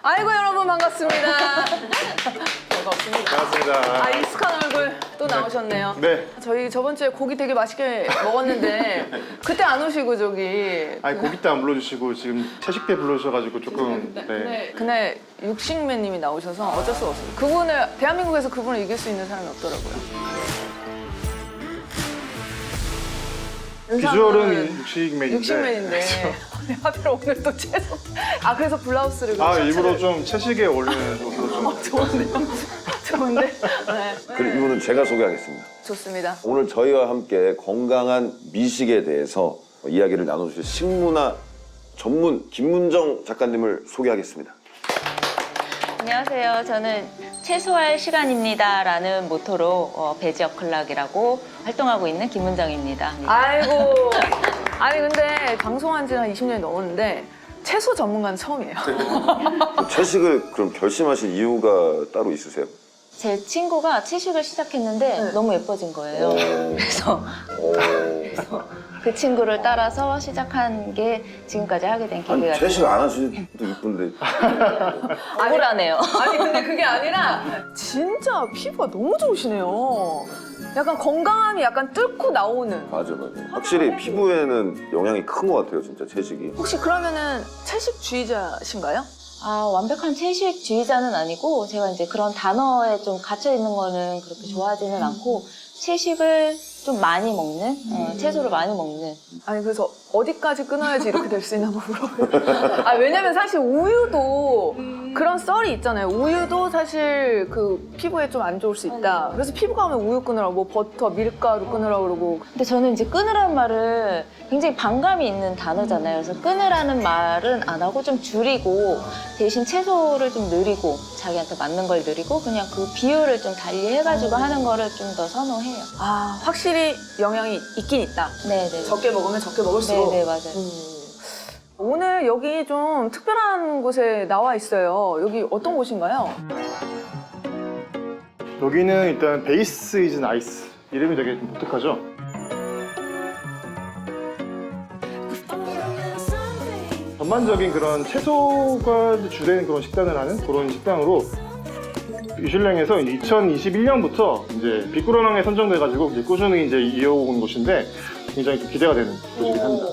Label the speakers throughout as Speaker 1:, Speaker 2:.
Speaker 1: 아이고 여러분 반갑습니다. 반갑습니다.
Speaker 2: 반갑습니다.
Speaker 1: 아 익숙한 얼굴 또 나오셨네요.
Speaker 2: 네.
Speaker 1: 저희 저번 주에 고기 되게 맛있게 먹었는데 그때 안 오시고 저기
Speaker 2: 아니 고기 때 안 불러주시고 지금 채식 때 불러주셔가지고 조금 네.
Speaker 1: 그날 육식맨님이 나오셔서 어쩔 수가 없어요. 그분을 대한민국에서 그분을 이길 수 있는 사람이 없더라고요.
Speaker 2: 비주얼은 육식맨인데.
Speaker 1: 육식맨인데 하필 오늘 또 채소. 아 그래서 블라우스를
Speaker 2: 아
Speaker 1: 셔츠를.
Speaker 2: 일부러 좀 채식에 어울리는 옷으로 좀.
Speaker 1: 좋은데요? 좋은데? 네.
Speaker 3: 그리고 이분은 제가 소개하겠습니다.
Speaker 1: 좋습니다.
Speaker 3: 오늘 저희와 함께 건강한 미식에 대해서 이야기를 나눠주실 식문화 전문 김문정 작가님을 소개하겠습니다.
Speaker 4: 안녕하세요. 저는 채소할 시간입니다라는 모토로 배지어클락이라고 활동하고 있는 김문정입니다.
Speaker 1: 아이고. 아니 근데 방송한 지 한 20년이 넘었는데 채소 전문가는 처음이에요.
Speaker 3: 채식을 그럼 결심하신 이유가 따로 있으세요?
Speaker 4: 제 친구가 채식을 시작했는데
Speaker 1: 네.
Speaker 4: 너무 예뻐진 거예요.
Speaker 3: 오.
Speaker 4: 그래서 그 친구를 따라서 시작한 게 지금까지 하게 된
Speaker 3: 아니
Speaker 4: 계기가
Speaker 3: 채식 안 하셔도 이쁜데
Speaker 4: 억울하네요.
Speaker 1: 아니 근데 그게 아니라 진짜 피부가 너무 좋으시네요. 약간 건강함이 약간 뚫고 나오는.
Speaker 3: 맞아. 확실히 피부에는 영향이 큰 것 같아요 진짜 채식이.
Speaker 1: 혹시 그러면은 채식주의자신가요?
Speaker 4: 아, 완벽한 채식주의자는 아니고 제가 이제 그런 단어에 좀 갇혀 있는 거는 그렇게 좋아하지는 않고 채식을 좀 많이 먹는, 채소를 많이 먹는.
Speaker 1: 아니 그래서 어디까지 끊어야지 이렇게 될 수 있나 물어봐요. 아 왜냐면 사실 우유도 그런 썰이 있잖아요. 우유도 사실 그 피부에 좀 안 좋을 수 있다. 그래서 피부가 하면 우유 끊으라고 뭐 버터, 밀가루 끊으라고 그러고.
Speaker 4: 근데 저는 이제 끊으라는 말을 굉장히 반감이 있는 단어잖아요. 그래서 끊으라는 말은 안 하고 좀 줄이고 대신 채소를 좀 늘리고 자기한테 맞는 걸 늘리고 그냥 그 비율을 좀 달리 해가지고 하는 거를 좀 더 선호해요.
Speaker 1: 아 확실히 영향이 있긴 있다.
Speaker 4: 네네.
Speaker 1: 적게 먹으면 적게 먹을수록.
Speaker 4: 네네, 맞아요.
Speaker 1: 오늘 여기 좀 특별한 곳에 나와 있어요. 여기 어떤 곳인가요?
Speaker 2: 여기는 일단 베이스 이즈 아이스. 이름이 되게 좀 독특하죠? 전반적인 그런 채소가 주된 그런 식단을 하는 그런 식당으로 미슐랭에서 2021년부터 이제 빛구름왕에 선정돼가지고 이제 꾸준히 이제 이어온 곳인데 굉장히 좀 기대가 되는 곳이긴 합니다.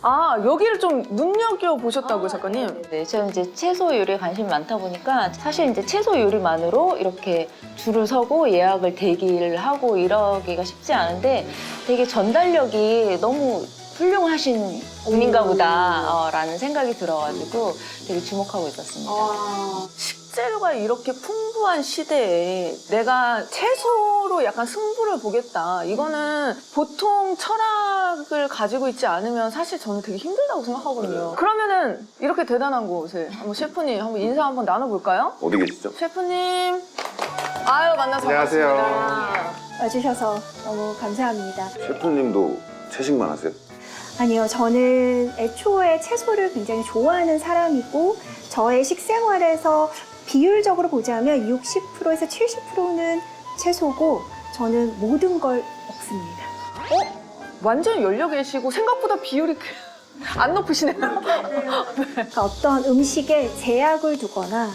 Speaker 1: 아 여기를 좀 눈여겨 보셨다고요, 작가님?
Speaker 4: 네, 저는 이제 채소 요리에 관심이 많다 보니까 사실 이제 채소 요리만으로 이렇게 줄을 서고 예약을 대기를 하고 이러기가 쉽지 않은데 되게 전달력이 너무 훌륭하신 분인가 보다라는 생각이 들어가지고 되게 주목하고 있었습니다.
Speaker 1: 식재료가 이렇게 풍부한 시대에 내가 채소로 약간 승부를 보겠다. 이거는 보통 철학을 가지고 있지 않으면 사실 저는 되게 힘들다고 생각하거든요. 그러면은 이렇게 대단한 곳에 한번 셰프님 한번 인사 한번 나눠볼까요?
Speaker 3: 어디 계시죠?
Speaker 1: 셰프님. 아유 만나서
Speaker 2: 안녕하세요.
Speaker 1: 반갑습니다.
Speaker 5: 와주셔서 너무 감사합니다.
Speaker 3: 셰프님도 채식만 하세요?
Speaker 5: 아니요, 저는 애초에 채소를 굉장히 좋아하는 사람이고 저의 식생활에서 비율적으로 보자면 60%에서 70%는 채소고 저는 모든 걸 먹습니다.
Speaker 1: 완전 열려 계시고 생각보다 비율이 안 높으시네요.
Speaker 5: 그러니까 어떤 음식에 제약을 두거나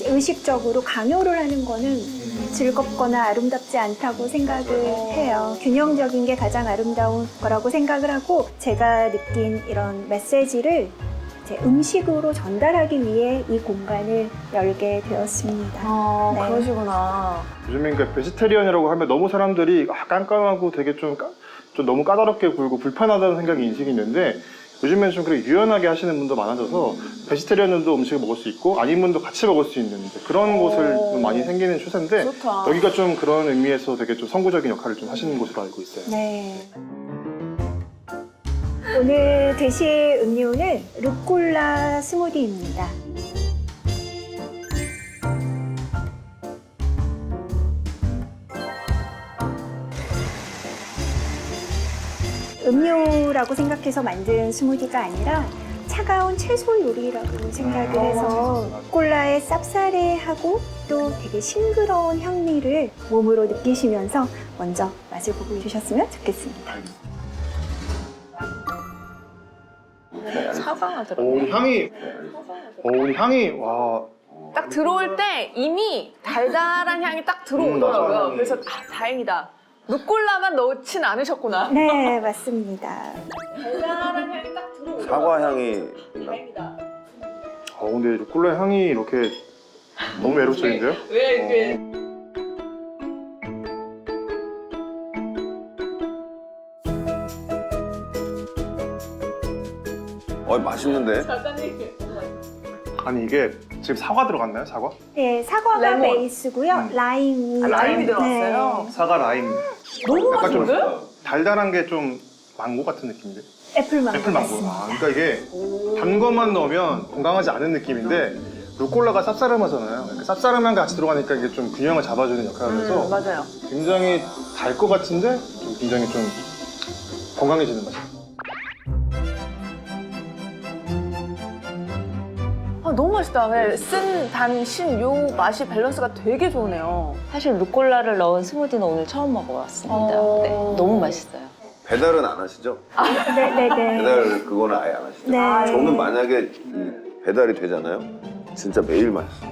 Speaker 5: 의식적으로 강요를 하는 거는 즐겁거나 아름답지 않다고 생각을 해요. 균형적인 게 가장 아름다운 거라고 생각을 하고 제가 느낀 이런 메시지를 제 음식으로 전달하기 위해 이 공간을 열게 되었습니다. 네.
Speaker 1: 그러시구나.
Speaker 2: 요즘에 그러니까 베지테리언이라고 하면 너무 사람들이 깜깜하고 되게 좀 너무 까다롭게 굴고 불편하다는 생각이 인식이 있는데 요즘에는 좀 그렇게 유연하게 하시는 분도 많아져서 베지테리언들도 음식을 먹을 수 있고 아닌 분도 같이 먹을 수 있는 그런 곳을 좀 많이 생기는 추세인데
Speaker 1: 좋다.
Speaker 2: 여기가 좀 그런 의미에서 되게 좀 선구적인 역할을 좀 하시는 곳으로 알고 있어요.
Speaker 5: 네. 오늘 드실 음료는 루꼴라 스무디입니다. 음료라고 생각해서 만든 스무디가 아니라 차가운 채소 요리라고 생각을 해서 콜라의 쌉싸래하고 또 되게 싱그러운 향미를 몸으로 느끼시면서 먼저 맛을 보고 주셨으면 좋겠습니다.
Speaker 4: 사과가 들어.
Speaker 2: 오, 향이, 향이, 와.
Speaker 1: 딱 들어올 때 이미 달달한 향이 딱 들어오더라고요.
Speaker 2: 맞아.
Speaker 1: 그래서 다행이다. 루꼴라만 넣진 않으셨구나.
Speaker 5: 네, 맞습니다.
Speaker 1: 달달한 향이 딱 들어오더라고요.
Speaker 3: 사과 향이 있나?
Speaker 1: 다행이다.
Speaker 2: 근데 루꼴라 향이 이렇게 너무 매력적인데요?
Speaker 1: 왜 이렇게
Speaker 3: 맛있는데?
Speaker 1: 작가님
Speaker 2: 아니, 이게 지금 사과 들어갔나요? 사과?
Speaker 5: 네, 사과가
Speaker 1: 레몬.
Speaker 5: 베이스고요. 라임이.
Speaker 1: 라임이
Speaker 5: 네.
Speaker 1: 들어갔어요?
Speaker 2: 사과 라임.
Speaker 1: 너무
Speaker 2: 약간 좀
Speaker 1: 맛있는데?
Speaker 2: 달달한 게 좀 망고 같은 느낌인데?
Speaker 5: 애플망고.
Speaker 2: 애플망고. 아, 그러니까 이게 단 것만 넣으면 건강하지 않은 느낌인데 루꼴라가 쌉싸름하잖아요. 그러니까 쌉싸름한 게 같이 들어가니까 이게 좀 균형을 잡아주는 역할을 해서
Speaker 1: 맞아요.
Speaker 2: 굉장히 달 것 같은데 좀 굉장히 좀 건강해지는 맛이에요.
Speaker 1: 너무 맛있다. 그냥 쓴, 단, 신 요 맛이 밸런스가 되게 좋으네요.
Speaker 4: 사실 루꼴라를 넣은 스무디는 오늘 처음 먹어봤습니다. 네, 너무 맛있어요.
Speaker 3: 배달은 안 하시죠?
Speaker 5: 네네네.
Speaker 3: 배달 그거는 아예 안 하시죠?
Speaker 5: 네.
Speaker 3: 저는 만약에 이 배달이 되잖아요. 진짜 매일 맛있어요.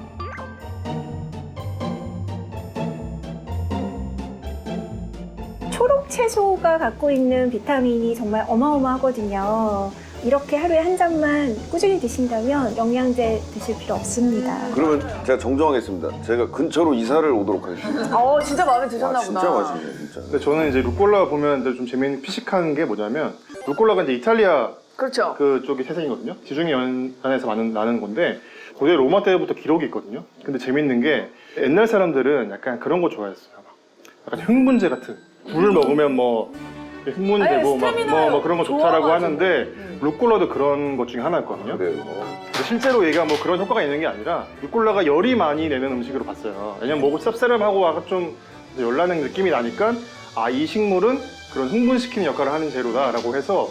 Speaker 5: 초록 채소가 갖고 있는 비타민이 정말 어마어마하거든요. 이렇게 하루에 한 잔만 꾸준히 드신다면 영양제 드실 필요 없습니다.
Speaker 3: 그러면 제가 정정하겠습니다. 제가 근처로 이사를 오도록 하겠습니다.
Speaker 1: 진짜 마음에 드셨나
Speaker 3: 와,
Speaker 1: 보다.
Speaker 3: 진짜 맛있네요, 진짜.
Speaker 2: 근데 저는 이제 루꼴라 보면 좀 재미있는 피식한 게 뭐냐면 루꼴라가 이제 이탈리아
Speaker 1: 그렇죠.
Speaker 2: 그쪽이 태생이거든요. 지중해 연안에서 나는 건데 고대 로마 때부터 기록이 있거든요. 근데 재밌는 게 옛날 사람들은 약간 그런 거 좋아했어요. 약간 흥분제 같은 굴을 먹으면 뭐 흥분이
Speaker 1: 아니,
Speaker 2: 되고
Speaker 1: 스태미나요.
Speaker 2: 뭐 그런 거 좋다라고
Speaker 1: 좋아가지고.
Speaker 2: 하는데 루꼴라도 그런 것 중에 하나였거든요.
Speaker 3: 그래요.
Speaker 2: 근데 실제로 얘가 뭐 그런 효과가 있는 게 아니라 루꼴라가 열이 많이 내는 음식으로 봤어요. 왜냐면 먹고 쌉싸름하고 약간 좀 열나는 느낌이 나니까 이 식물은 그런 흥분시키는 역할을 하는 재료다라고 해서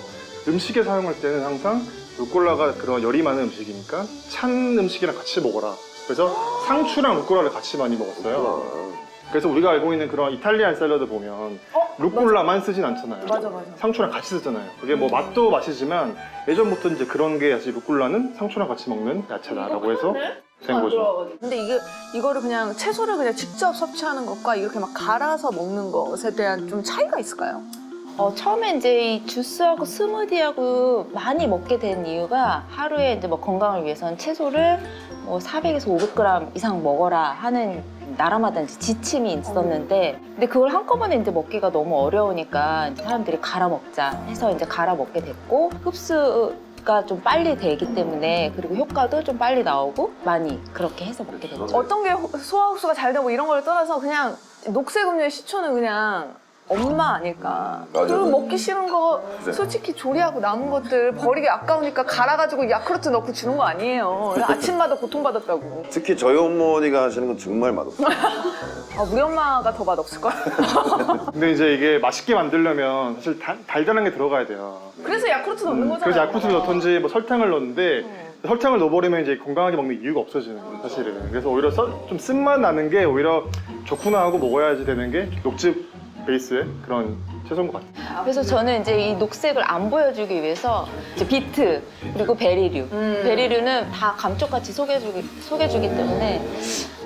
Speaker 2: 음식에 사용할 때는 항상 루꼴라가 그런 열이 많은 음식이니까 찬 음식이랑 같이 먹어라. 그래서 상추랑 루꼴라를 같이 많이 먹었어요. 그래서 우리가 알고 있는 그런 이탈리안 샐러드 보면 루꼴라만 쓰진 않잖아요.
Speaker 1: 맞아.
Speaker 2: 상추랑 같이 쓰잖아요. 그게 뭐 맛도 맛이지만 예전부터 이제 그런 게 사실 루꼴라는 상추랑 같이 먹는 야채다라고 해서 된 거죠.
Speaker 1: 근데 이거를 그냥 채소를 그냥 직접 섭취하는 것과 이렇게 막 갈아서 먹는 것에 대한 좀 차이가 있을까요?
Speaker 4: 처음에 이제 이 주스하고 스무디하고 많이 먹게 된 이유가 하루에 이제 뭐 건강을 위해서는 채소를 뭐 400에서 500g 이상 먹어라 하는 나라마다 이제 지침이 있었는데, 근데 그걸 한꺼번에 이제 먹기가 너무 어려우니까 이제 사람들이 갈아 먹자 해서 이제 갈아 먹게 됐고, 흡수가 좀 빨리 되기 때문에, 그리고 효과도 좀 빨리 나오고 많이 그렇게 해서 먹게 됐죠.
Speaker 1: 어떤 게 소화 흡수가 잘 되고 이런 걸 떠나서 그냥 녹색 음료의 시초는 그냥 엄마 아닐까.
Speaker 3: 맞아,
Speaker 1: 그리고
Speaker 3: 맞아.
Speaker 1: 먹기 싫은 거
Speaker 3: 그래.
Speaker 1: 솔직히 조리하고 남은 것들 버리기 아까우니까 갈아가지고 야쿠르트 넣고 주는 거 아니에요. 아침마다 고통받았다고.
Speaker 3: 특히 저희 어머니가 하시는 건 정말 맛없어요.
Speaker 1: 우리 엄마가 더 맛없을걸?
Speaker 2: 근데 이제 이게 맛있게 만들려면 사실 달달한 게 들어가야 돼요.
Speaker 1: 그래서 야쿠르트 넣는 거잖아요.
Speaker 2: 그래서 야쿠르트를 넣던지 뭐 설탕을 넣는데 설탕을 넣어버리면 이제 건강하게 먹는 이유가 없어지는 거예요, 사실은. 그래서 오히려 좀 쓴맛 나는 게 오히려 좋구나 하고 먹어야지 되는 게 녹즙 베이스의 그런 채소인 것 같아요.
Speaker 4: 그래서 저는 이제 이 녹색을 안 보여주기 위해서 이제 비트 그리고 베리류, 베리류는 다 감쪽같이 속여주기 때문에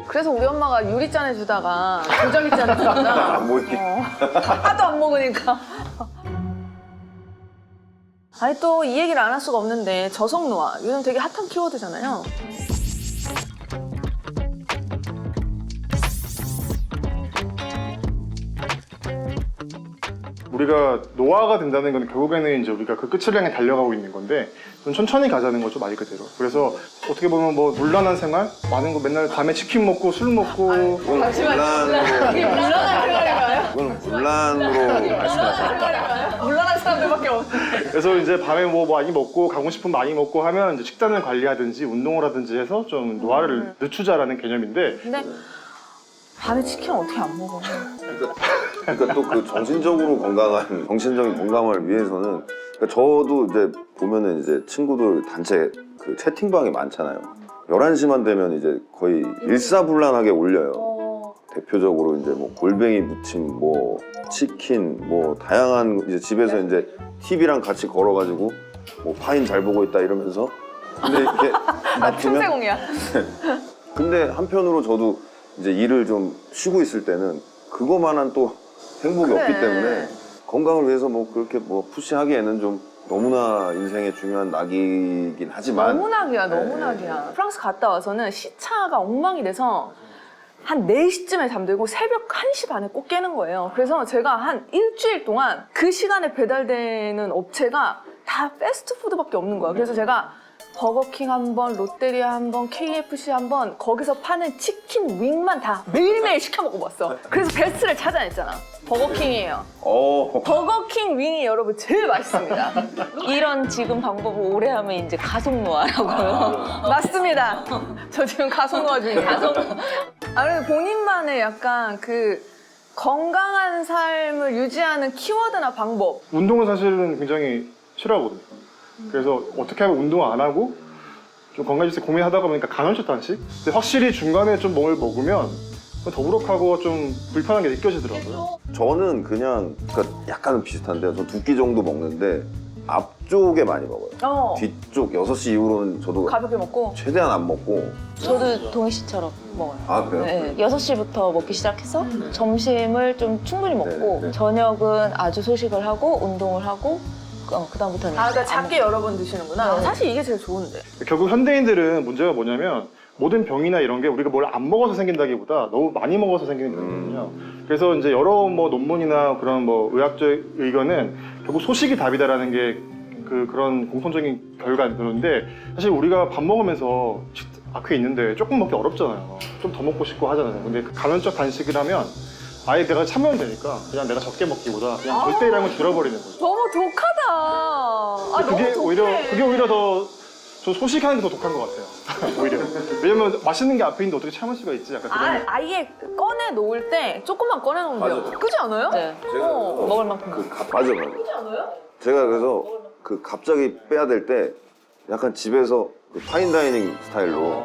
Speaker 1: 그래서 우리 엄마가 유리잔에 주다가 도자기잔에 주다가
Speaker 3: 안 보이게.
Speaker 1: 하도 안 먹으니까. 아니 또 이 얘기를 안 할 수가 없는데 저속노화 요즘 되게 핫한 키워드잖아요.
Speaker 2: 우리가 노화가 된다는 건 결국에는 이제 우리가 그 끝을 향해 달려가고 있는 건데 좀 천천히 가자는 거죠, 말 그대로. 그래서 어떻게 보면 뭐 물란한 생활, 많은 거 맨날 밤에 치킨 먹고 술 먹고
Speaker 3: 그건 물란으로.
Speaker 1: 이게 물란한 생활인가요?
Speaker 3: 그건 물란으로 말씀하세요.
Speaker 1: 물란한 사람들밖에 없는데.
Speaker 2: 그래서 이제 밤에 뭐 많이 먹고 가고 싶으면 많이 먹고 하면 이제 식단을 관리하든지 운동을 하든지 해서 좀 노화를 늦추자라는 개념인데
Speaker 1: 근데 밤에 치킨 어떻게 안 먹어?
Speaker 3: 그러니까 또 그 정신적으로 건강한, 정신적인 건강을 위해서는, 그러니까 저도 이제 보면은 이제 친구들 단체 그 채팅방이 많잖아요. 11시만 되면 이제 거의 일사불란하게 올려요. 대표적으로 이제 뭐 골뱅이 무침, 뭐 치킨, 뭐 다양한 이제 집에서 이제 TV랑 같이 걸어가지고 뭐 파인 잘 보고 있다 이러면서 근데 이렇게
Speaker 1: 아,
Speaker 3: 놔두면
Speaker 1: 틈새공이야.
Speaker 3: 근데 한편으로 저도 이제 일을 좀 쉬고 있을 때는 그거만한 또 행복이
Speaker 1: 그래.
Speaker 3: 없기 때문에 건강을 위해서 뭐 그렇게 뭐 푸시하기에는 좀 너무나 인생의 중요한 낙이긴 하지만
Speaker 1: 너무 낙이야,
Speaker 3: 네.
Speaker 1: 너무 낙이야. 프랑스 갔다 와서는 시차가 엉망이 돼서 한 4시쯤에 잠들고 새벽 1시 반에 꼭 깨는 거예요. 그래서 제가 한 일주일 동안 그 시간에 배달되는 업체가 다 패스트푸드밖에 없는 거야. 그래서 제가 버거킹 한 번, 롯데리아 한 번, KFC 한 번, 거기서 파는 치킨 윙만 다 매일매일 시켜 먹어봤어. 그래서 베스트를 찾아냈잖아. 버거킹이에요. 버거킹 윙이 여러분 제일 맛있습니다.
Speaker 4: 이런 지금 방법을 오래 하면 이제 가속 노화라고요.
Speaker 1: 맞습니다. 저 지금 가속노화 중이에요. 그래도 본인만의 약간 그 건강한 삶을 유지하는 키워드나 방법.
Speaker 2: 운동은 사실은 굉장히 싫어하거든요. 그래서 어떻게 하면 운동을 안 하고 좀 건강해질 때 고민하다가 보니까 간헐적 단식? 근데 확실히 중간에 좀 뭘 먹으면 더부룩하고 좀 불편한 게 느껴지더라고요.
Speaker 3: 저는 그냥 그러니까 약간은 비슷한데요. 저 2끼 정도 먹는데 앞쪽에 많이 먹어요. 뒤쪽 6시 이후로는 저도
Speaker 1: 가볍게 먹고.
Speaker 3: 최대한 안 먹고
Speaker 4: 저도 동희 씨처럼 먹어요.
Speaker 3: 아 그래요?
Speaker 4: 네, 6시부터 먹기 시작해서 점심을 좀 충분히 먹고
Speaker 3: 네.
Speaker 4: 저녁은 아주 소식을 하고 운동을 하고 그다음부터는
Speaker 1: 아, 그러니까
Speaker 4: 안
Speaker 1: 작게 여러 번 드시는구나.
Speaker 4: 네.
Speaker 1: 사실 이게 제일 좋은데.
Speaker 2: 결국 현대인들은 문제가 뭐냐면 모든 병이나 이런 게 우리가 뭘 안 먹어서 생긴다기보다 너무 많이 먹어서 생기는 병이거든요. 그래서 이제 여러 뭐 논문이나 그런 뭐 의학적 의견은 결국 소식이 답이다라는 게 그런 공통적인 결과인데 사실 우리가 밥 먹으면서 앞에 있는데 조금 먹기 어렵잖아요. 좀 더 먹고 싶고 하잖아요. 근데 간헐적 단식이라면 아예 내가 참으면 되니까 그냥 내가 적게 먹기보다 그냥 절대량을 줄여버리는 거죠.
Speaker 1: 너무 독하다. 아,
Speaker 2: 그게
Speaker 1: 너무
Speaker 2: 오히려
Speaker 1: 독해.
Speaker 2: 저 소식하는 게 더 독한 것 같아요. 오히려. 왜냐면 맛있는 게 앞에 있는데 어떻게 참을 수가 있지? 약간 그런.
Speaker 1: 아예 꺼내 놓을 때 조금만 꺼내 놓으면 돼요.
Speaker 3: 맞아요.
Speaker 1: 그렇지 않아요?
Speaker 4: 네.
Speaker 3: 제가
Speaker 4: 먹을 만큼.
Speaker 3: 맞아.
Speaker 1: 그렇지 않아요?
Speaker 3: 제가 그래서 그 갑자기 빼야 될 때 약간 집에서 그 파인다이닝 스타일로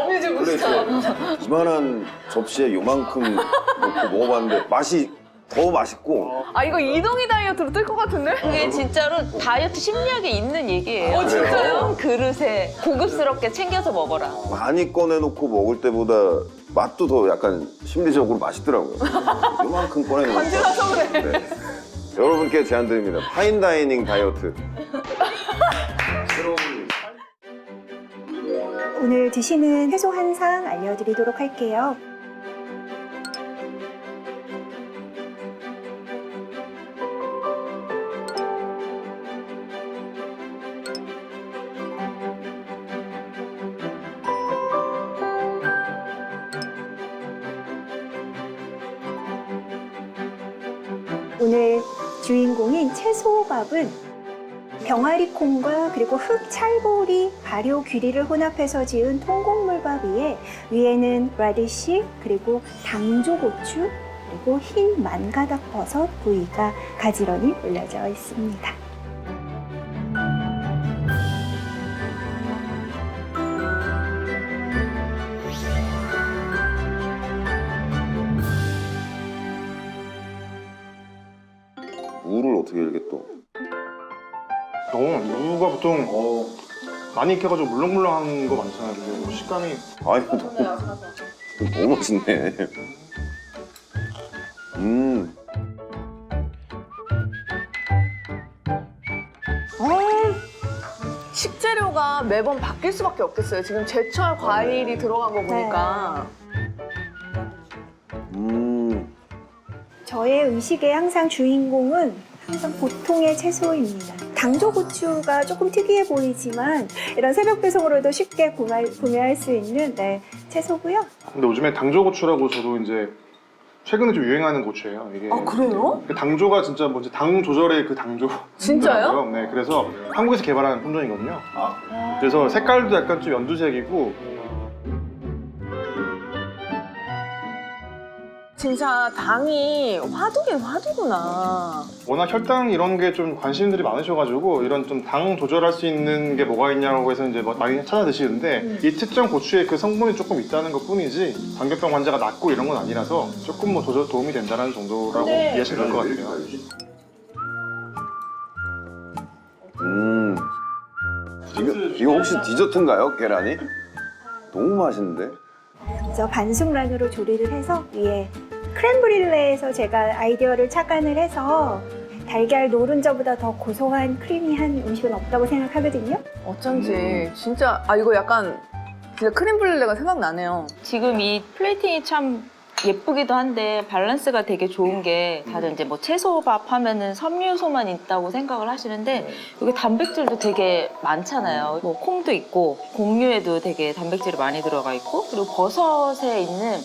Speaker 1: 어미지 무시잖아.
Speaker 3: 이만한 접시에 요만큼 넣고 먹어봤는데 맛이 더 맛있고
Speaker 1: 아, 이거 이동희 다이어트로 뜰 것 같은데?
Speaker 4: 그게 진짜로 다이어트 심리학에 있는 얘기예요.
Speaker 1: 진짜요?
Speaker 4: 큰 그릇에 고급스럽게 챙겨서 먹어라.
Speaker 3: 많이 꺼내놓고 먹을 때보다 맛도 더 약간 심리적으로 맛있더라고요. 요만큼 꺼내놓으니까.
Speaker 1: 간지나서 그래.
Speaker 3: 네. 여러분께 제안드립니다. 파인다이닝 다이어트.
Speaker 5: 오늘 드시는 채소 한 상 알려드리도록 할게요. 오늘 주인공인 채소밥은 병아리콩과 그리고 흑찰보리, 발효 귀리를 혼합해서 지은 통곡물밥 위에는 라디시, 그리고 당조고추, 그리고 흰 만가닥버섯 부위가 가지런히 올려져 있습니다.
Speaker 3: 무를 어떻게 이렇게 또.
Speaker 2: 무가 보통 많이 익혀가지고 물렁물렁한 거 많잖아요. 근데 식감이
Speaker 3: 아유, 너무 맛있네.
Speaker 1: 식재료가 매번 바뀔 수밖에 없겠어요. 지금 제철 과일이 들어간 거 보니까.
Speaker 5: 저의 음식의 항상 주인공은 항상 보통의 채소입니다. 당조고추가 조금 특이해 보이지만 이런 새벽 배송으로도 쉽게 구매할 수 있는 채소고요.
Speaker 2: 근데 요즘에 당조고추라고 저도 이제 최근에 좀 유행하는 고추예요. 이게
Speaker 1: 아, 그래요?
Speaker 2: 그 당조가 진짜 뭐지 당 조절의 그 당조.
Speaker 1: 진짜요?
Speaker 2: 네, 그래서 한국에서 개발한 품종이거든요. 그래서 색깔도 약간 좀 연두색이고
Speaker 1: 진짜 당이 화두긴 화두구나.
Speaker 2: 워낙 혈당 이런 게 좀 관심들이 많으셔가지고 이런 좀 당 조절할 수 있는 게 뭐가 있냐고 해서 이제 많이 찾아 드시는데 이 특정 고추에 그 성분이 조금 있다는 것 뿐이지 당뇨병 환자가 낫고 이런 건 아니라서 조금 뭐 조절 도움이 된다는 정도라고 이해하시면 될 것 같아요.
Speaker 3: 이거 혹시 디저트인가요? 계란이? 너무 맛있는데?
Speaker 5: 그래서 반숙란으로 조리를 해서 위에 크렘브릴레에서 제가 아이디어를 착안을 해서 달걀 노른자보다 더 고소한 크리미한 음식은 없다고 생각하거든요.
Speaker 1: 어쩐지 진짜 이거 약간 진짜 크림블레가 생각나네요.
Speaker 4: 지금 이 플레이팅이 참 예쁘기도 한데 밸런스가 되게 좋은 게 다들 이제 뭐 채소밥 하면은 섬유소만 있다고 생각을 하시는데 여기 단백질도 되게 많잖아요. 뭐 콩도 있고 곡류에도 되게 단백질이 많이 들어가 있고 그리고 버섯에 있는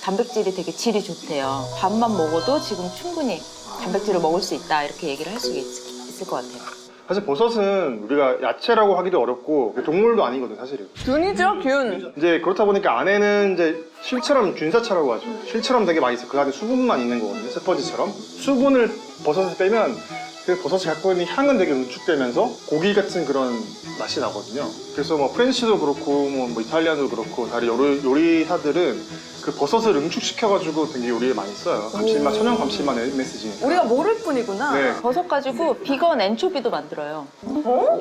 Speaker 4: 단백질이 되게 질이 좋대요. 밥만 먹어도 지금 충분히 단백질을 먹을 수 있다 이렇게 얘기를 할 수 있을 것 같아요.
Speaker 2: 사실 버섯은 우리가 야채라고 하기도 어렵고 동물도 아니거든 사실은.
Speaker 1: 균이죠, 균.
Speaker 2: 이제 그렇다 보니까 안에는 이제 실처럼 균사차라고 하죠. 실처럼 되게 많이 있어. 그 안에 수분만 있는 거거든요. 스펀지처럼. 수분을 버섯에서 빼면 그 버섯이 갖고 있는 향은 되게 응축되면서 고기 같은 그런 맛이 나거든요. 그래서 뭐 프렌치도 그렇고 뭐 이탈리안도 그렇고 다른 요리사들은 그 버섯을 응축시켜가지고 되게 요리에 많이 써요. 감칠맛, 천연 감칠맛 MSG.
Speaker 1: 우리가 모를 뿐이구나.
Speaker 2: 네.
Speaker 4: 버섯 가지고 비건 엔초비도 만들어요.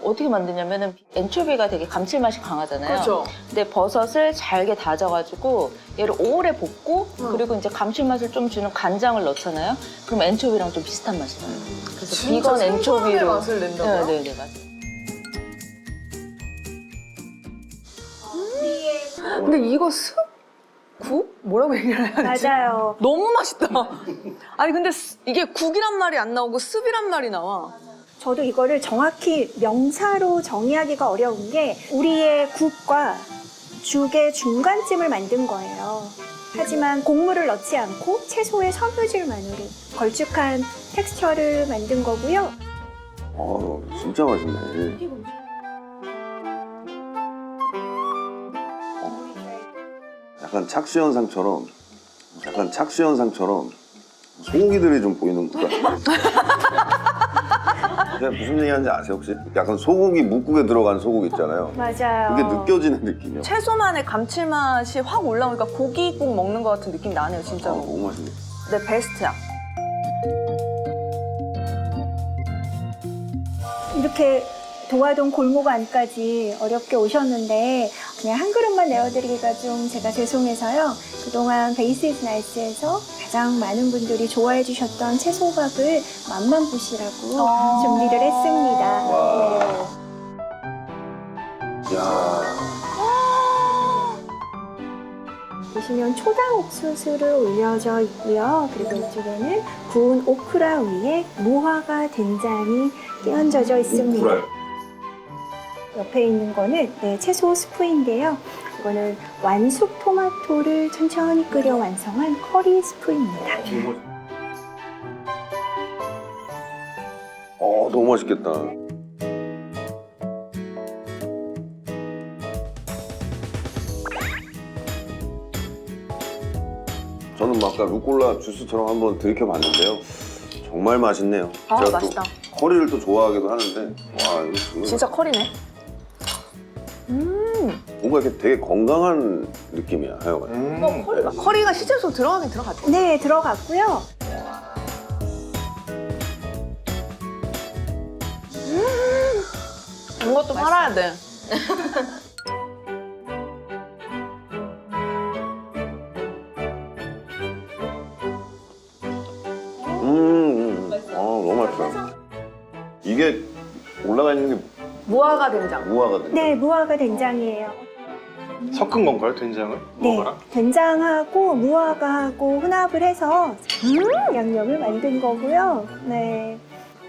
Speaker 4: 어떻게 만드냐면은 엔초비가 되게 감칠맛이 강하잖아요.
Speaker 1: 그렇죠.
Speaker 4: 근데 버섯을 잘게 다져가지고 얘를 오래 볶고 그리고 이제 감칠맛을 좀 주는 간장을 넣잖아요. 그럼 엔초비랑 좀 비슷한 맛이 나요. 그래서
Speaker 1: 진짜
Speaker 4: 비건
Speaker 1: 생선의
Speaker 4: 엔초비로
Speaker 1: 맛을 낸다고요?
Speaker 4: 네네 맞아요.
Speaker 1: 근데 이거 국? 뭐라고 얘기를 해야 되지?
Speaker 5: 맞아요.
Speaker 1: 너무 맛있다. 아니 근데 이게 국이란 말이 안 나오고 습이란 말이 나와.
Speaker 5: 저도 이거를 정확히 명사로 정의하기가 어려운 게 우리의 국과 죽의 중간쯤을 만든 거예요. 하지만 곡물을 넣지 않고 채소의 섬유질만으로 걸쭉한 텍스처를 만든 거고요.
Speaker 3: 진짜 맛있네. 약간 착수현상처럼 소고기들이 좀 보이는 것 같아요. 제가 무슨 얘기하는지 아세요 혹시? 약간 소고기 묵국에 들어간 소고기 있잖아요.
Speaker 5: 맞아요.
Speaker 3: 그게 느껴지는 느낌이요.
Speaker 1: 채소만의 감칠맛이 확 올라오니까 고기국 먹는 것 같은 느낌 나네요, 진짜로.
Speaker 3: 너무 맛있네.
Speaker 1: 내 베스트야.
Speaker 5: 이렇게 도화동 골목 안까지 어렵게 오셨는데 그냥 한 그릇만 내어드리기가 좀 제가 죄송해서요. 그동안 베이스 이즈 나이스에서 가장 많은 분들이 좋아해 주셨던 채소밥을 맛만 보시라고 준비를 했습니다.
Speaker 3: 와.
Speaker 5: 네.
Speaker 3: 야.
Speaker 5: 보시면 초당 옥수수로 올려져 있고요. 그리고 이쪽에는 구운 오크라 위에 무화과 된장이 끼얹어져 있습니다.
Speaker 3: 오크라요?
Speaker 5: 옆에 있는 거는 채소 스프인데요. 이거는 완숙 토마토를 천천히 끓여 완성한 커리 스프입니다.
Speaker 3: 너무 맛있겠다. 저는 뭐 아까 루꼴라 주스처럼 한번 들이켜봤는데요. 정말 맛있네요.
Speaker 1: 아,
Speaker 3: 제가
Speaker 1: 맛있다.
Speaker 3: 또 커리를 또 좋아하기도 하는데 와 이거 정말
Speaker 1: 진짜 커리네.
Speaker 3: 뭔가 이렇게 되게 건강한 느낌이야 하여간.
Speaker 1: 커리가 시제소 들어가긴 들어갔죠.
Speaker 5: 네, 들어갔고요.
Speaker 1: 이것도 팔아야 돼.
Speaker 3: 너무 맛있어요. 이게 올라가 있는 게
Speaker 1: 무화과 된장.
Speaker 3: 무화과든요.
Speaker 5: 네, 무화과 된장이에요.
Speaker 2: 섞은 건가요, 된장을?
Speaker 5: 네,
Speaker 2: 무화과랑?
Speaker 5: 된장하고 무화과하고 혼합을 해서 양념을 만든 거고요. 네.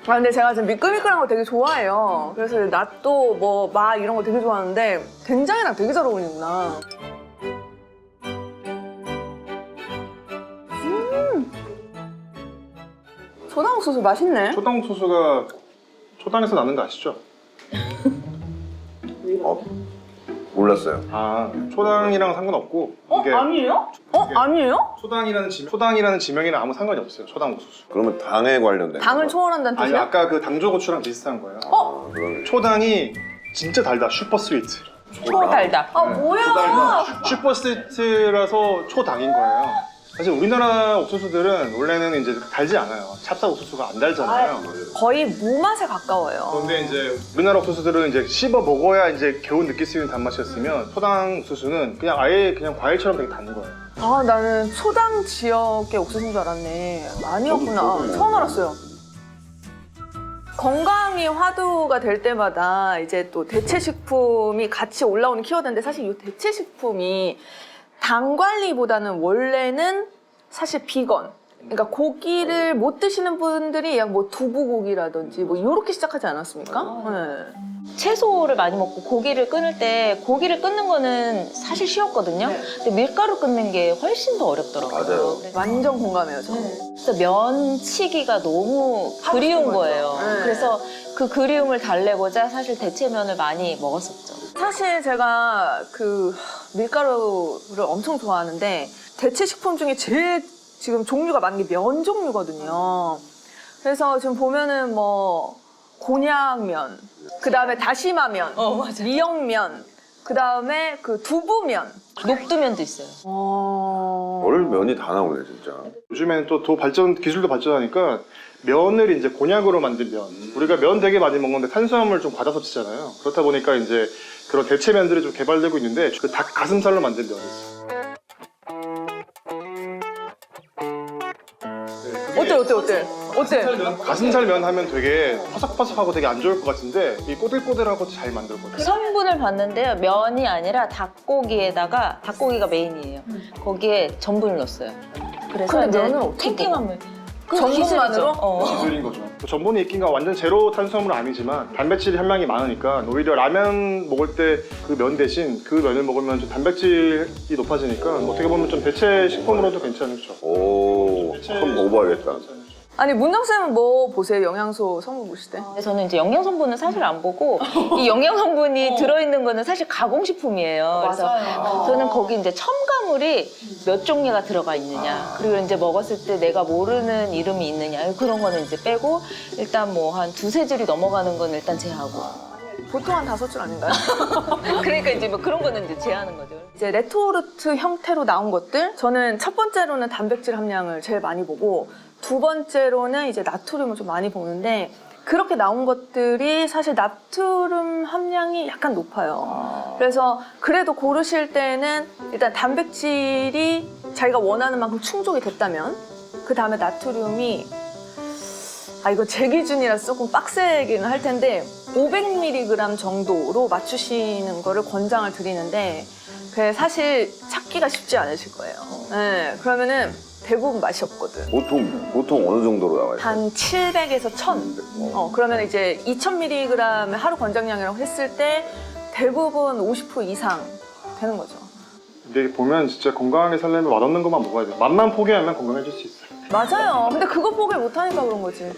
Speaker 1: 아 근데 제가 지금 미끌미끌한 거 되게 좋아해요. 그래서 낫또 뭐 마 이런 거 되게 좋아하는데 된장이랑 되게 잘 어울리는구나. 초당옥수수 맛있네.
Speaker 2: 초당 소스가 초당에서 나는 거 아시죠?
Speaker 3: 몰랐어요.
Speaker 2: 초당이랑 상관없고 이게
Speaker 1: 아니에요? 아니에요?
Speaker 2: 초당이라는 지명이랑 아무 상관이 없어요. 초당 옥수수.
Speaker 3: 그러면 당에 관련된.
Speaker 1: 당을
Speaker 3: 건가?
Speaker 1: 초월한다는
Speaker 2: 아니
Speaker 1: 뜻이야?
Speaker 2: 아까 그 당조고추랑 비슷한 거예요.
Speaker 3: 그러네.
Speaker 2: 초당이 진짜 달다. 슈퍼 스위트.
Speaker 4: 초달다.
Speaker 1: 아 뭐야?
Speaker 2: 슈퍼 스위트라서 초당인 거예요. 사실 우리나라 옥수수들은 원래는 이제 달지 않아요. 찹쌀 옥수수가 안 달잖아요.
Speaker 1: 거의 무맛에 가까워요.
Speaker 2: 그런데 이제 우리나라 옥수수들은 이제 씹어 먹어야 이제 겨우 느낄 수 있는 단맛이었으면 소당 옥수수는 그냥 아예 그냥 과일처럼 되게 단 거예요.
Speaker 1: 아, 나는 소당 지역의 옥수수인 줄 알았네. 아니었구나.
Speaker 3: 저도.
Speaker 1: 처음 알았어요. 건강이 화두가 될 때마다 이제 또 대체식품이 같이 올라오는 키워드인데 사실 이 대체식품이 당 관리보다는 원래는 사실 비건. 그러니까 고기를 못 드시는 분들이 그냥 뭐 두부고기라든지 뭐 이렇게 시작하지 않았습니까? 네.
Speaker 4: 채소를 많이 먹고 고기를 끊을 때 고기를 끊는 거는 사실 쉬웠거든요. 근데 밀가루 끊는 게 훨씬 더 어렵더라고요.
Speaker 3: 맞아요.
Speaker 4: 그래서
Speaker 1: 완전 공감해요, 저.
Speaker 4: 진짜 면치기가 너무 그리운 거예요.
Speaker 1: 네.
Speaker 4: 그래서 그 그리움을 달래고자 사실 대체면을 많이 먹었었죠.
Speaker 1: 사실 제가 그 밀가루를 엄청 좋아하는데 대체식품 중에 제일 지금 종류가 많은 게 면 종류거든요. 그래서 지금 보면은 뭐 곤약면, 그 다음에 다시마면,
Speaker 4: 맞아.
Speaker 1: 미역면, 그 다음에 그 두부면.
Speaker 4: 녹두면도 있어요.
Speaker 3: 별 면이 다 나오네 진짜.
Speaker 2: 요즘에는 또 더 기술도 발전하니까 면을 이제 곤약으로 만든 면. 우리가 면 되게 많이 먹는데 탄수화물 좀 과다 섭취잖아요. 그렇다 보니까 이제 그런 대체 면들이 좀 개발되고 있는데 그 닭 가슴살로 만든 면이 있어요.
Speaker 1: 어때?
Speaker 2: 가슴살 면 하면 되게 퍼석퍼석하고 되게 안 좋을 것 같은데 이 꼬들꼬들하고 잘 만들거든요.
Speaker 4: 성분을 봤는데요. 면이 아니라 닭고기에다가 닭고기가 메인이에요. 거기에 전분을 넣었어요. 그래서
Speaker 1: 근데
Speaker 4: 이제
Speaker 1: 면은 어떻게
Speaker 4: 탱탱한 물. 그
Speaker 1: 전분만으로?
Speaker 4: 기술이죠.
Speaker 2: 기술인 거죠. 전분이 있긴 가 완전 제로 탄수화물은 아니지만 단백질 함량이 많으니까 오히려 라면 먹을 때 그 면 대신 그 면을 먹으면 좀 단백질이 높아지니까 어떻게 보면 좀 대체 식품으로도 괜찮죠.
Speaker 3: 오, 한번 먹어봐야겠다.
Speaker 1: 아니 문정쌤은 뭐 보세요? 영양소 성분 보실 때?
Speaker 4: 저는 이제 영양 성분은 사실 안 보고 이 영양 성분이 들어있는 거는 사실 가공식품이에요. 그래서 저는 거기 이제 첨가물이 몇 종류가 들어가 있느냐, 그리고 이제 먹었을 때 내가 모르는 이름이 있느냐, 그런 거는 이제 빼고 일단 뭐 한 두세 줄이 넘어가는 건 일단 제하고.
Speaker 1: 보통 한 5줄 아닌가요?
Speaker 4: 그러니까 이제 뭐 그런 거는 이제 제하는 거죠.
Speaker 1: 이제 레토르트 형태로 나온 것들, 저는 첫 번째로는 단백질 함량을 제일 많이 보고 두 번째로는 이제 나트륨을 좀 많이 보는데 그렇게 나온 것들이 사실 나트륨 함량이 약간 높아요. 그래서 그래도 고르실 때는 일단 단백질이 자기가 원하는 만큼 충족이 됐다면 그 다음에 나트륨이 이거 제 기준이라서 조금 빡세기는 할 텐데 500mg 정도로 맞추시는 거를 권장을 드리는데 그게 사실 찾기가 쉽지 않으실 거예요. 네, 그러면은 대부분 맛이 없거든.
Speaker 3: 보통 어느 정도로 나와요?
Speaker 1: 한 700에서 1000. 그러면 이제 2000mg의 하루 권장량이라고 했을 때 대부분 50% 이상 되는 거죠.
Speaker 2: 근데 보면 진짜 건강하게 살려면 맛없는 것만 먹어야 돼. 맛만 포기하면 건강해질 수 있어요.
Speaker 1: 맞아요. 근데 그거 포기를 못하니까 그런 거지.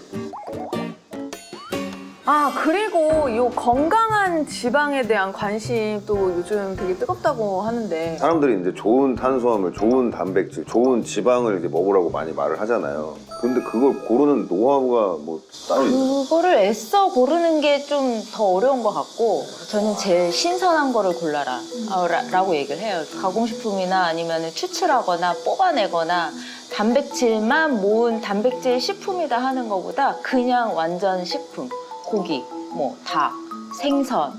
Speaker 1: 그리고 이 건강한 지방에 대한 관심도 요즘 되게 뜨겁다고 하는데
Speaker 3: 사람들이 이제 좋은 탄수화물, 좋은 단백질, 좋은 지방을 이제 먹으라고 많이 말을 하잖아요. 근데 그걸 고르는 노하우가 뭐 따로 있나요?
Speaker 4: 그거를 애써 고르는 게 좀 더 어려운 것 같고 저는 제일 신선한 거를 골라라 라고 얘기를 해요. 가공식품이나 아니면 추출하거나 뽑아내거나 단백질만 모은 단백질 식품이다 하는 것보다 그냥 완전 식품, 고기, 뭐 닭, 생선,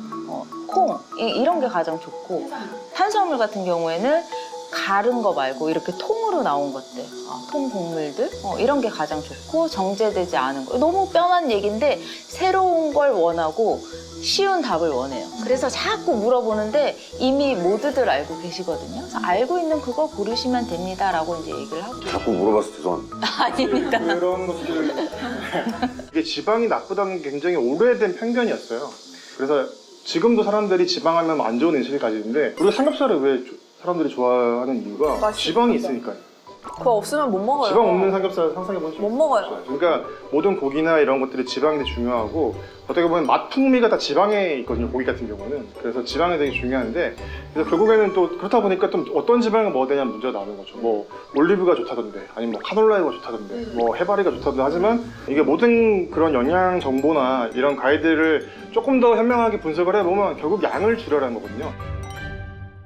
Speaker 4: 콩 이런 게 가장 좋고 탄수화물 같은 경우에는 가른 거 말고 이렇게 통으로 나온 것들, 통곡물들 이런 게 가장 좋고 정제되지 않은 거. 너무 뻔한 얘기인데 새로운 걸 원하고 쉬운 답을 원해요. 그래서 자꾸 물어보는데 이미 모두들 알고 계시거든요. 그래서 알고 있는 그거 고르시면 됩니다라고 이제 얘기를 하고.
Speaker 3: 자꾸 물어봐서 죄송합니다.
Speaker 4: 아닙니다.
Speaker 2: 그런 것들 이게 지방이 나쁘다는 게 굉장히 오래된 편견이었어요. 그래서 지금도 사람들이 지방하면 안 좋은 인식을 가지는데 우리가 삼겹살을 왜 사람들이 좋아하는 이유가
Speaker 1: 맛있으니까.
Speaker 2: 지방이 있으니까요.
Speaker 1: 그거 없으면 못 먹어요.
Speaker 2: 지방 없는 삼겹살 상상해본 적
Speaker 1: 못 먹어요.
Speaker 2: 그러니까 모든 고기나 이런 것들이 지방이 되게 중요하고 어떻게 보면 맛 풍미가 다 지방에 있거든요. 고기 같은 경우는. 그래서 지방이 되게 중요한데 그래서 결국에는 또 그렇다 보니까 좀 어떤 지방을 먹어야 되냐는 문제가 나오는 거죠. 뭐 올리브가 좋다던데 아니면 뭐 카놀라유가 좋다던데 뭐 해바리가 좋다던데 하지만 이게 모든 그런 영양 정보나 이런 가이드를 조금 더 현명하게 분석을 해보면 결국 양을 줄여라는 거거든요.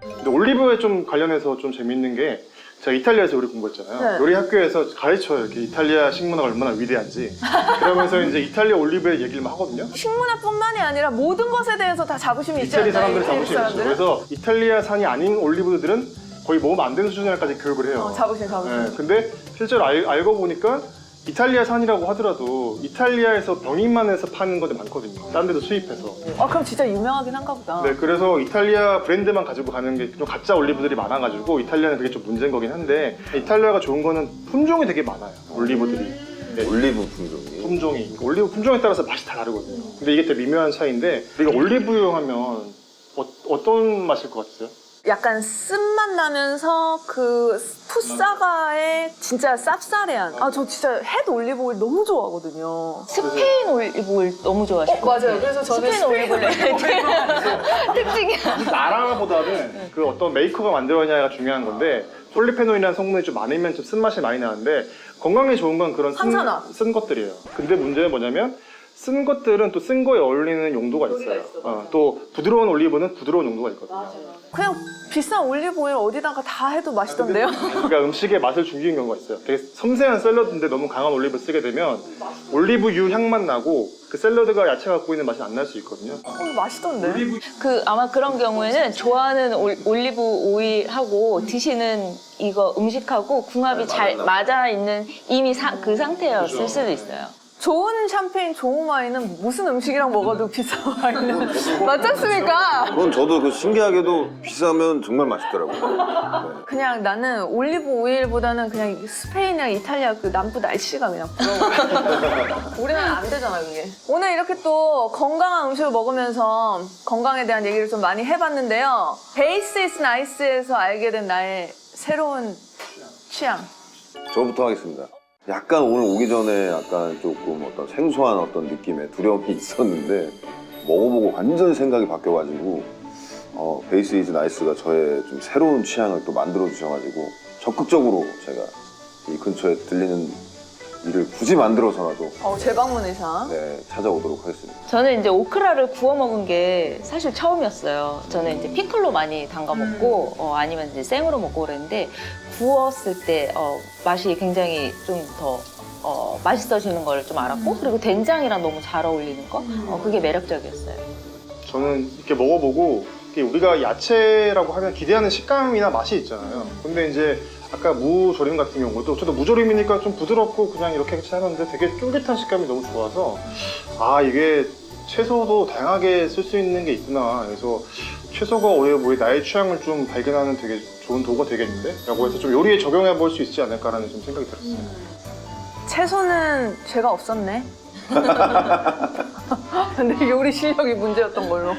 Speaker 2: 근데 올리브에 좀 관련해서 좀 재밌는 게 제가 이탈리아에서 요리 공부했잖아요.
Speaker 1: 네.
Speaker 2: 요리 학교에서 가르쳐요. 이렇게 이탈리아 식문화가 얼마나 위대한지. 그러면서 이제 이탈리아 올리브의 얘기를 막 하거든요.
Speaker 1: 식문화뿐만이 아니라 모든 것에 대해서 다 자부심이 있지
Speaker 2: 이태리
Speaker 1: 않나요?
Speaker 2: 사람들은
Speaker 1: 이태리
Speaker 2: 자부심이 있죠.
Speaker 1: 사람들은?
Speaker 2: 그래서 이탈리아산이 아닌 올리브들은 거의 먹으면 안 되는 수준까지 교육을 해요.
Speaker 1: 자부심.
Speaker 2: 네, 근데 실제로 알고 보니까 이탈리아산이라고 하더라도 이탈리아에서 병인만해서 파는 것도 많거든요. 딴 데도 수입해서.
Speaker 1: 그럼 진짜 유명하긴 한가 보다.
Speaker 2: 네, 그래서 이탈리아 브랜드만 가지고 가는 게 좀 가짜 올리브들이 많아가지고 이탈리아는 그게 좀 문제인 거긴 한데 이탈리아가 좋은 거는 품종이 되게 많아요. 올리브들이. 네.
Speaker 3: 올리브 품종이.
Speaker 2: 그러니까 올리브 품종에 따라서 맛이 다 다르거든요. 근데 이게 되게 미묘한 차이인데 우리가 올리브유 하면 어떤 맛일 것 같으세요?
Speaker 1: 약간 쓴맛 나면서 그 풋사과의 진짜 쌉싸래한. 저 진짜 햇 올리브 오일 너무 좋아하거든요.
Speaker 4: 스페인 올리브 오일 너무 좋아하실 것 같아요.
Speaker 1: 맞아요. 그래서 저는
Speaker 4: 스페인 올리브 오일 특징이야.
Speaker 2: 나라보다는 그 어떤 메이커가 만들었냐가 중요한 건데 폴리페놀이라는 성분이 좀 많으면 좀 쓴맛이 많이 나는데 건강에 좋은 건 그런
Speaker 1: 항산화.
Speaker 2: 쓴 것들이에요. 근데 문제는 뭐냐면 쓴 것들은 또 쓴 거에 어울리는 용도가 있어요. 또 부드러운 올리브는 부드러운 용도가 있거든요.
Speaker 1: 그냥 비싼 올리브 오일 어디다가 다 해도 맛있던데요?
Speaker 2: 그러니까 음식에 맛을 죽이는 경우가 있어요. 되게 섬세한 샐러드인데 너무 강한 올리브 쓰게 되면 올리브유 향만 나고 그 샐러드가 야채가 갖고 있는 맛이 안 날 수 있거든요.
Speaker 1: 맛있던데?
Speaker 4: 아마 그런 경우에는 좋아하는 올리브 오일하고 드시는 이거 음식하고 궁합이 잘 맞아 있는 이미 그 상태였을 수도 있어요.
Speaker 1: 좋은 샴페인, 좋은 와인은 무슨 음식이랑 먹어도 비싼 와인은 맞지 않습니까?
Speaker 3: 그건 저도 그 신기하게도 비싸면 정말 맛있더라고요.
Speaker 1: 그냥 나는 올리브 오일보다는 그냥 스페인이나 이탈리아 그 남부 날씨가 그냥 부러워. 우리나라는 안 되잖아 그게. 오늘 이렇게 또 건강한 음식을 먹으면서 건강에 대한 얘기를 좀 많이 해봤는데요. 베이스 이즈 나이스에서 알게 된 나의 새로운 취향.
Speaker 3: 저부터 하겠습니다. 약간 오늘 오기 전에 약간 조금 어떤 생소한 어떤 느낌의 두려움이 있었는데 먹어보고 완전 생각이 바뀌어가지고 베이스 이즈 나이스가 저의 좀 새로운 취향을 또 만들어 주셔가지고 적극적으로 제가 이 근처에 들리는 일을 굳이 만들어서라도
Speaker 1: 재방문 의사.
Speaker 3: 네, 찾아오도록 하겠습니다.
Speaker 4: 저는 이제 오크라를 구워 먹은 게 사실 처음이었어요. 저는 이제 피클로 많이 담가 먹고 아니면 이제 생으로 먹고 그랬는데 구웠을 때 맛이 굉장히 좀 더 맛있어지는 걸 좀 알았고 그리고 된장이랑 너무 잘 어울리는 거 그게 매력적이었어요.
Speaker 2: 저는 이렇게 먹어보고 이게 우리가 야채라고 하면 기대하는 식감이나 맛이 있잖아요. 근데 이제 아까 무조림 같은 경우도 저도 무조림이니까 좀 부드럽고 그냥 이렇게 하는데 되게 쫄깃한 식감이 너무 좋아서 이게 채소도 다양하게 쓸 수 있는 게 있구나. 그래서 채소가 오히려 나의 취향을 좀 발견하는 되게 좋은 도구가 되겠는데? 라고 해서 좀 요리에 적용해 볼 수 있지 않을까라는 좀 생각이 들었어요.
Speaker 1: 채소는 죄가 없었네. 근데 요리 실력이 문제였던 걸로.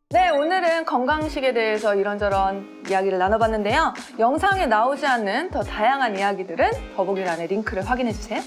Speaker 1: 네, 오늘은 건강식에 대해서 이런저런 이야기를 나눠봤는데요. 영상에 나오지 않는 더 다양한 이야기들은 더보기란의 링크를 확인해주세요.